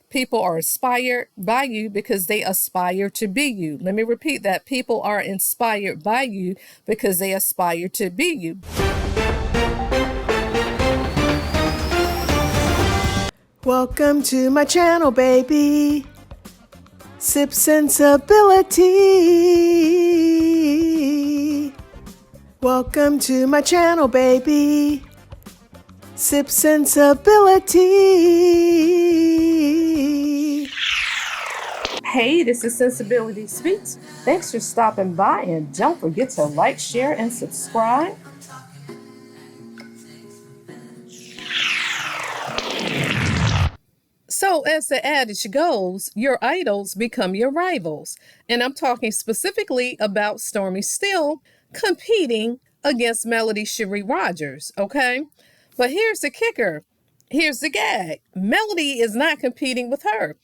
People are inspired by you because they aspire to be you. Let me repeat that. People are inspired by you because they aspire to be you. Welcome to my channel, baby. Sip Sensibility. Welcome to my channel, baby. Sip Sensibility. Hey, this is Sensibility Speaks. Thanks for stopping by, and don't forget to like, share, and subscribe. So, as the adage goes, your idols become your rivals. And I'm talking specifically about Stormi Steele competing against Melody Cherie Rogers, okay? But here's the kicker. Here's the gag. Melody is not competing with her.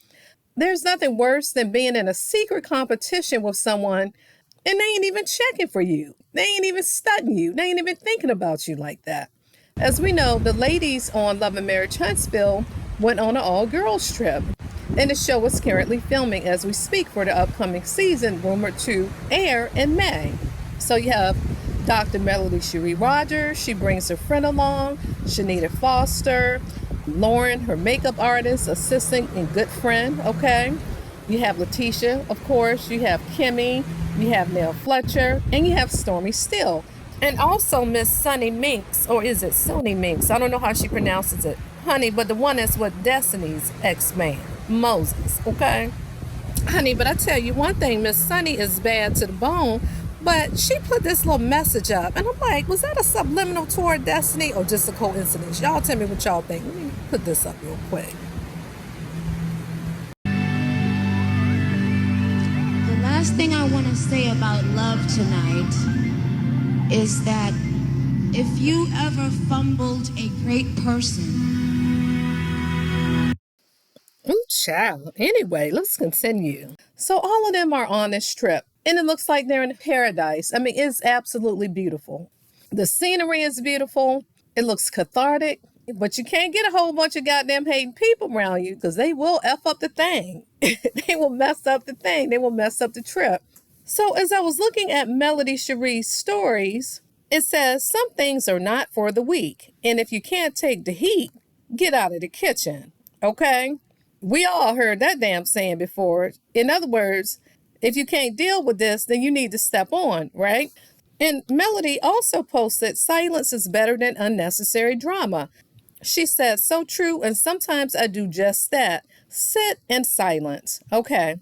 There's nothing worse than being in a secret competition with someone and they ain't even checking for you. They ain't even studying you. They ain't even thinking about you like that. As we know, the ladies on Love and Marriage Huntsville went on an all-girls trip, and the show is currently filming as we speak for the upcoming season, rumored to air in May. So you have Dr. Melody Cherie Rogers. She brings her friend along, Shanita Foster, Lauren, her makeup artist, assistant and good friend, okay? You have Letitia, of course. You have Kimmy. You have Nell Fletcher. And you have Stormi Steele. And also Miss Sunny Minks, or is it Sony Minks? I don't know how she pronounces it. Honey, but the one that's with Destiny's ex-man, Moses, okay? Honey, but I tell you one thing, Miss Sunny is bad to the bone, but she put this little message up. And I'm like, was that a subliminal toward Destiny or just a coincidence? Y'all tell me what y'all think. Let me put this up real quick. The last thing I want to say about love tonight is that if you ever fumbled a great person. Ooh, child. Anyway, let's continue. So all of them are on this trip, and it looks like they're in paradise. I mean, it's absolutely beautiful. The scenery is beautiful. It looks cathartic, but you can't get a whole bunch of goddamn hating people around you because they will F up the thing. They will mess up the thing. They will mess up the trip. So as I was looking at Melody Cherie's stories, it says some things are not for the weak. And if you can't take the heat, get out of the kitchen. Okay? We all heard that damn saying before. In other words, if you can't deal with this, then you need to step on, right? And Melody also posted, silence is better than unnecessary drama. She said, so true, and sometimes I do just that. Sit in silence. Okay.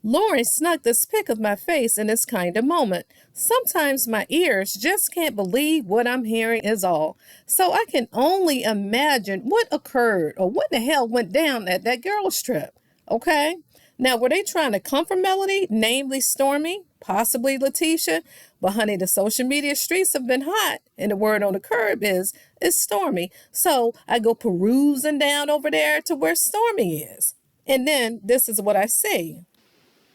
Lauren snuck this pic of my face in this kind of moment. Sometimes my ears just can't believe what I'm hearing is all. So I can only imagine what occurred or what the hell went down at that girls' trip. Okay? Now, were they trying to comfort Melody, namely Stormi, possibly Letitia? But honey, the social media streets have been hot, and the word on the curb is Stormi. So I go perusing down over there to where Stormi is. And then this is what I see.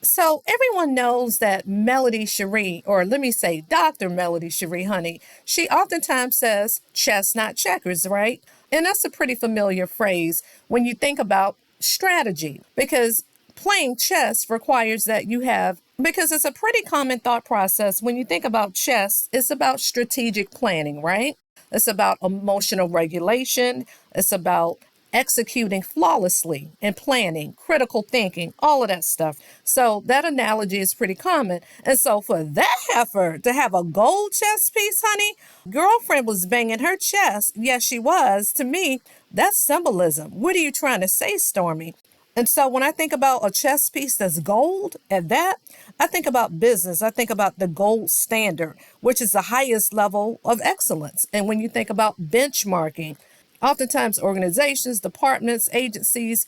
So everyone knows that Melody Cherie, or let me say Dr. Melody Cherie, honey, she oftentimes says chess, not checkers, right? And that's a pretty familiar phrase when you think about strategy, because playing chess requires that you have, because it's a pretty common thought process. When you think about chess, it's about strategic planning, right? It's about emotional regulation. It's about executing flawlessly and planning, critical thinking, all of that stuff. So that analogy is pretty common. And so for that heifer to have a gold chess piece, honey, girlfriend was banging her chest. Yes, she was. To me, that's symbolism. What are you trying to say, Stormi? And so when I think about a chess piece that's gold at that, I think about business. I think about the gold standard, which is the highest level of excellence. And when you think about benchmarking, oftentimes organizations, departments, agencies,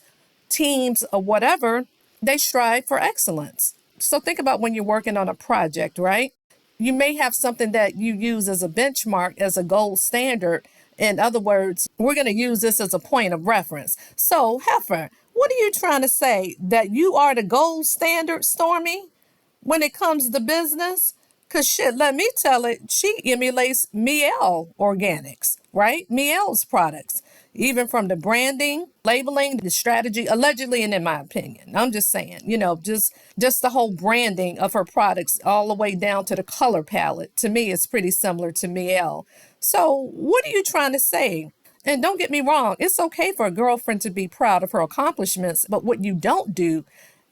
teams, or whatever, they strive for excellence. So think about when you're working on a project, right? You may have something that you use as a benchmark, as a gold standard. In other words, we're going to use this as a point of reference. So, heifer, what are you trying to say? That you are the gold standard, Stormi, when it comes to business? Because shit, let me tell it, she emulates Miele Organics, right? Miele's products. even from the branding, labeling, the strategy, allegedly, and in my opinion. I'm just saying, just the whole branding of her products all the way down to the color palette. To me, it's pretty similar to Miel. So what are you trying to say? And don't get me wrong, it's okay for a girlfriend to be proud of her accomplishments, but what you don't do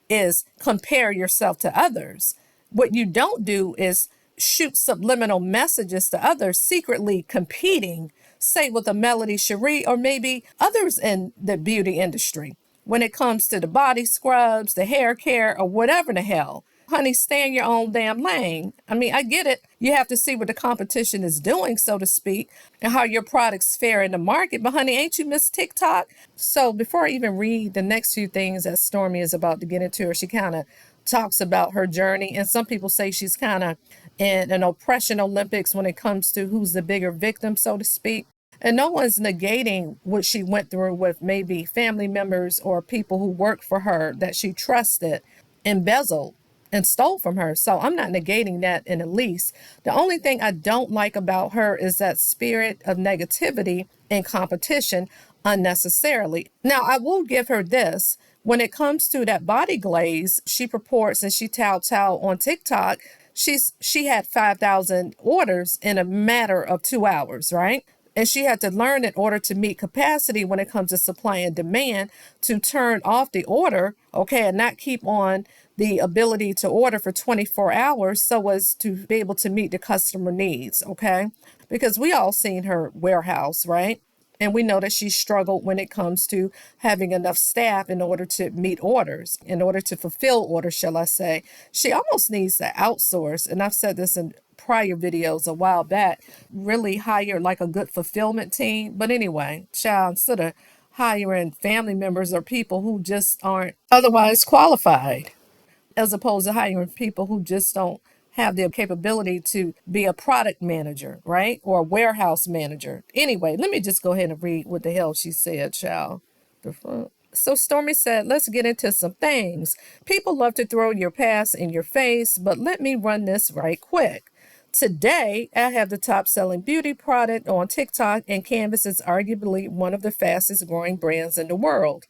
is compare yourself to others. What you don't do is shoot subliminal messages to others, secretly competing, say with a Melody Cherie or maybe others in the beauty industry. When it comes to the body scrubs, the hair care, or whatever the hell, honey, stay in your own damn lane. I mean, I get it. You have to see what the competition is doing, so to speak, and how your products fare in the market. But honey, ain't you Miss TikTok? So before I even read the next few things that Stormi is about to get into, she kind of talks about her journey. And some people say she's kind of in an oppression Olympics when it comes to who's the bigger victim, so to speak. And no one's negating what she went through with maybe family members or people who worked for her that she trusted, embezzled, and stole from her. So I'm not negating that in the least. The only thing I don't like about her is that spirit of negativity and competition unnecessarily. Now, I will give her this. When it comes to that body glaze, she purports and she tout on TikTok, she had 5,000 orders in a matter of 2 hours, right? And she had to learn in order to meet capacity when it comes to supply and demand to turn off the order, okay, and not keep on the ability to order for 24 hours so as to be able to meet the customer needs, okay? Because we all seen her warehouse, right? And we know that she struggled when it comes to having enough staff in order to meet orders, in order to fulfill orders, shall I say. She almost needs to outsource. And I've said this in prior videos a while back, really hire like a good fulfillment team. But anyway, child, instead of hiring family members or people who just aren't otherwise qualified, as opposed to hiring people who just don't have the capability to be a product manager, right? Or a warehouse manager. Anyway, let me just go ahead and read what the hell she said, child. The fuck? So Stormi said, let's get into some things. People love to throw your past in your face, but let me run this right quick. Today, I have the top selling beauty product on TikTok, and Canvas is arguably one of the fastest growing brands in the world.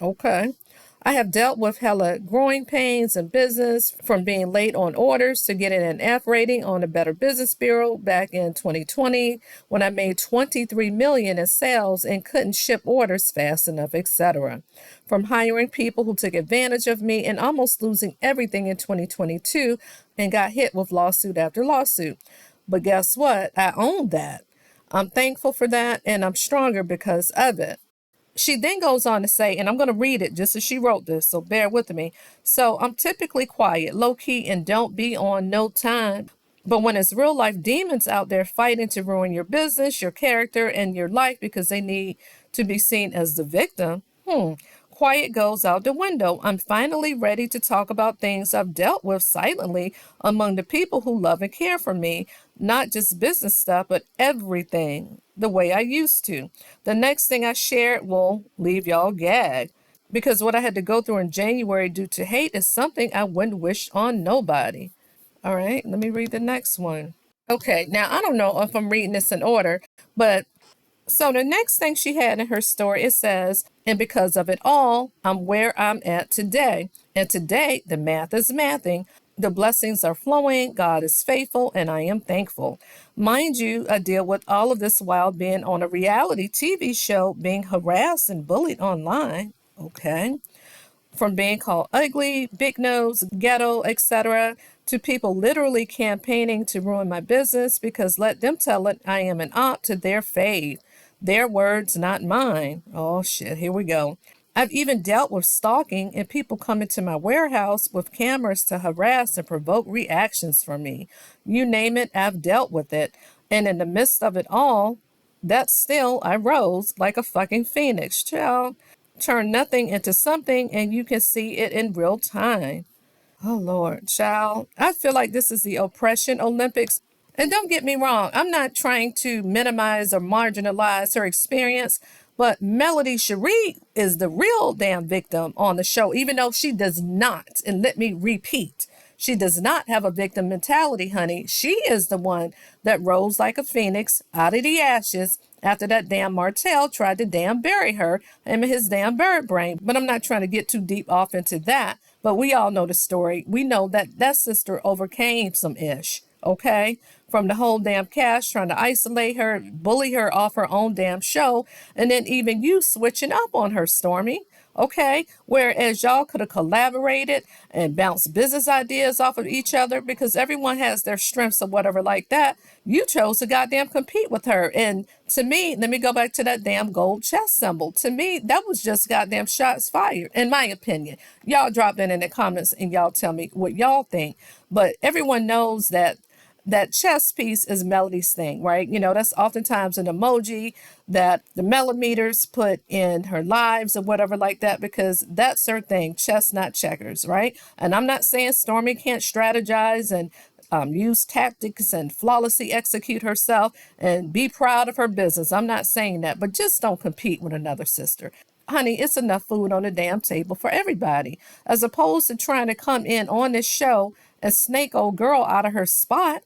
Okay. I have dealt with hella growing pains in business, from being late on orders to getting an F rating on the Better Business Bureau back in 2020 when I made $23 million in sales and couldn't ship orders fast enough, etc. From hiring people who took advantage of me and almost losing everything in 2022 and got hit with lawsuit after lawsuit. But guess what? I owned that. I'm thankful for that, and I'm stronger because of it. She then goes on to say, and I'm going to read it just as she wrote this, so bear with me. So I'm typically quiet, low-key, and don't be on no time. But when it's real-life demons out there fighting to ruin your business, your character, and your life because they need to be seen as the victim, quiet goes out the window. I'm finally ready to talk about things I've dealt with silently among the people who love and care for me, not just business stuff, but everything the way I used to. The next thing I shared will leave y'all gagged, because what I had to go through in January due to hate is something I wouldn't wish on nobody. All right, let me read the next one. Okay, now I don't know if I'm reading this in order, but so the next thing she had in her story, it says, and because of it all, I'm where I'm at today. And today, the math is mathing. The blessings are flowing. God is faithful, and I am thankful. Mind you, I deal with all of this while being on a reality TV show, being harassed and bullied online. Okay. From being called ugly, big nose, ghetto, etc., to people literally campaigning to ruin my business because let them tell it I am an op to their fave. Their words, not mine. Oh shit, here we go. I've even dealt with stalking and people coming to my warehouse with cameras to harass and provoke reactions from me. You name it, I've dealt with it. And in the midst of it all, that still I rose like a fucking phoenix, child. Turn nothing into something and you can see it in real time. Oh, Lord, child. I feel like this is the oppression Olympics. And don't get me wrong, I'm not trying to minimize or marginalize her experience, but Melody Cherie is the real damn victim on the show, even though she does not. And let me repeat, she does not have a victim mentality, honey. She is the one that rose like a phoenix out of the ashes after that damn Martell tried to damn bury her and his damn bird brain. But I'm not trying to get too deep off into that. But we all know the story. We know that that sister overcame some ish, okay? From the whole damn cast trying to isolate her, bully her off her own damn show, and then even you switching up on her, Stormi. Okay, whereas y'all could have collaborated and bounced business ideas off of each other because everyone has their strengths or whatever like that. You chose to goddamn compete with her. And to me, let me go back to that damn gold chest symbol. To me, that was just goddamn shots fired, in my opinion. Y'all drop in the comments and y'all tell me what y'all think. But everyone knows that that chess piece is Melody's thing, right? You know, that's oftentimes an emoji that the millimeters put in her lives or whatever like that, because that's her thing, chess, not checkers, right? And I'm not saying Stormi can't strategize and use tactics and flawlessly execute herself and be proud of her business. I'm not saying that, but just don't compete with another sister. Honey, it's enough food on the damn table for everybody, as opposed to trying to come in on this show and snake old girl out of her spot.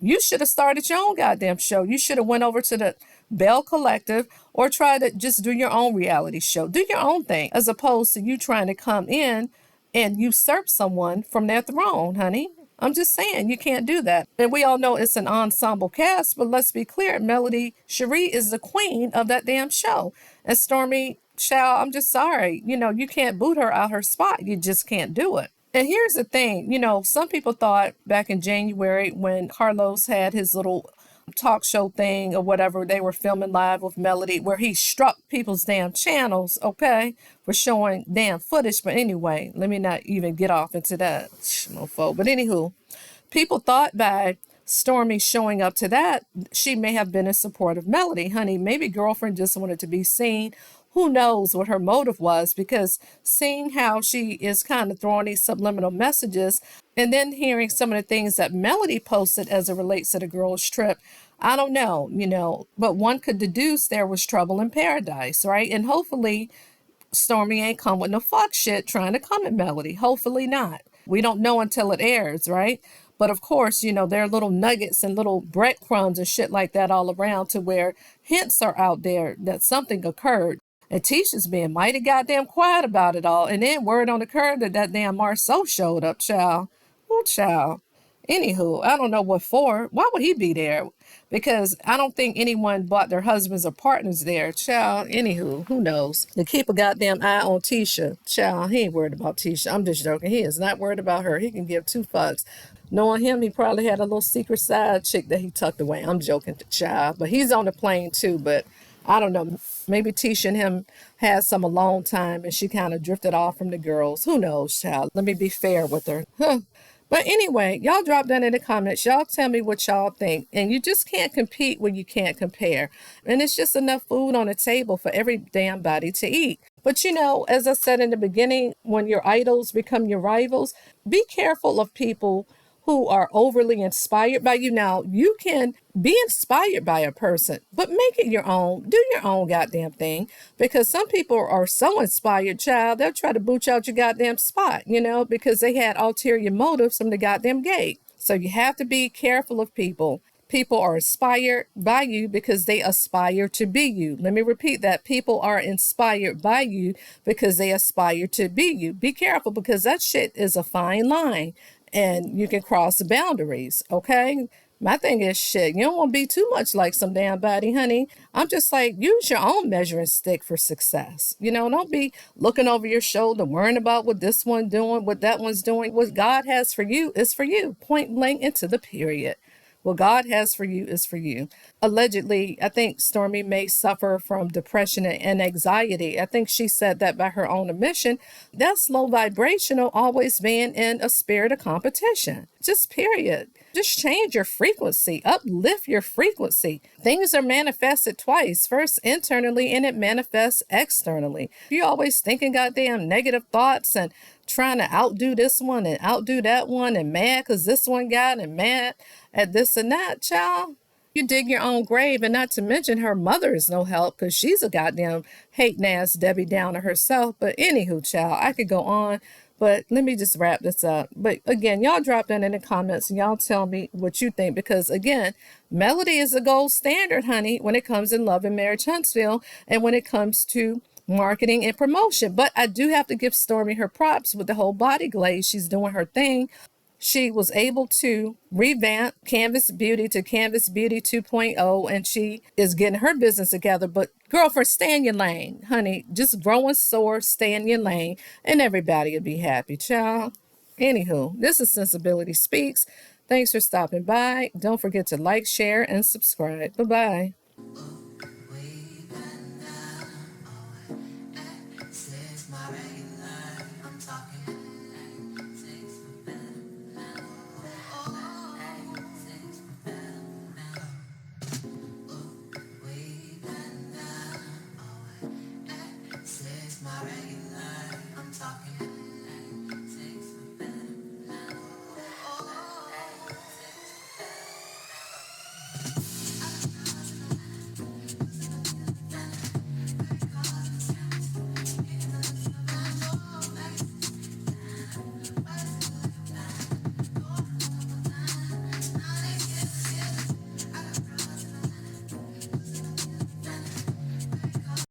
You should have started your own goddamn show. You should have went over to the Bell Collective or tried to just do your own reality show. Do your own thing, as opposed to you trying to come in and usurp someone from their throne, honey. I'm just saying, you can't do that. And we all know it's an ensemble cast, but let's be clear, Melody Cherie is the queen of that damn show. And Stormi, child, I'm just sorry. You know, you can't boot her out her spot. You just can't do it. And here's the thing, you know, some people thought back in January when Carlos had his little talk show thing or whatever, they were filming live with Melody, where he struck people's damn channels, okay, for showing damn footage. But anyway, let me not even get off into that, mofo. But anywho, people thought by Stormi showing up to that, she may have been in support of Melody. Honey, maybe girlfriend just wanted to be seen. Who knows what her motive was, because seeing how she is kind of throwing these subliminal messages and then hearing some of the things that Melody posted as it relates to the girls' trip, I don't know, you know, but one could deduce there was trouble in paradise, right? And hopefully Stormi ain't come with no fuck shit trying to come at Melody. Hopefully not. We don't know until it airs, right? But of course, you know, there are little nuggets and little breadcrumbs and shit like that all around, to where hints are out there that something occurred. And Tisha's being mighty goddamn quiet about it all. And then word on the curb that that damn Marceau showed up, child. Oh, child. Anywho, I don't know what for. Why would he be there? Because I don't think anyone bought their husbands or partners there, child. Anywho, who knows? To keep a goddamn eye on Tisha, child, he ain't worried about Tisha. I'm just joking. He is not worried about her. He can give two fucks. Knowing him, he probably had a little secret side chick that he tucked away. I'm joking, child. But he's on the plane too, but I don't know. Maybe Tisha and him had some alone time and she kind of drifted off from the girls. Who knows, child? Let me be fair with her. Huh. But anyway, y'all drop down in the comments. Y'all tell me what y'all think. And you just can't compete when you can't compare. And it's just enough food on the table for every damn body to eat. But you know, as I said in the beginning, when your idols become your rivals, be careful of people who are overly inspired by you. Now, you can be inspired by a person, but make it your own. Do your own goddamn thing. Because some people are so inspired, child, they'll try to boot you out your goddamn spot, you know, because they had ulterior motives from the goddamn gate. So you have to be careful of people. People are inspired by you because they aspire to be you. Let me repeat that. People are inspired by you because they aspire to be you. Be careful, because that shit is a fine line. And you can cross the boundaries, okay? My thing is, shit, you don't want to be too much like some damn body, honey. I'm just like, use your own measuring stick for success. You know, don't be looking over your shoulder, worrying about what this one's doing, what that one's doing. What God has for you is for you, point blank into the period. What God has for you is for you. Allegedly, I think Stormi may suffer from depression and anxiety. I think she said that by her own admission. That's low vibrational, always being in a spirit of competition. Just period. Just change your frequency, uplift your frequency. Things are manifested twice. First internally, and it manifests externally. You're always thinking goddamn negative thoughts and trying to outdo this one and outdo that one and mad because this one got and mad at this and that, child. You dig your own grave. And not to mention her mother is no help, because she's a goddamn hating ass Debbie Downer herself. But anywho, child, I could go on. But let me just wrap this up. But again, y'all drop that in the comments and y'all tell me what you think. Because again, melody is a gold standard, honey, when it comes in Love and Marriage Huntsville and when it comes to marketing and promotion. But I do have to give Stormi her props with the whole body glaze. She's doing her thing. She was able to revamp Canvas Beauty to Canvas Beauty 2.0, and she is getting her business together. But girlfriend, stay in your lane, honey. Just grow and soar, stay in your lane, and everybody will be happy, child. Anywho, this is Sensibility Speaks. Thanks for stopping by. Don't forget to like, share, and subscribe. Bye-bye. This is my regular. I'm talking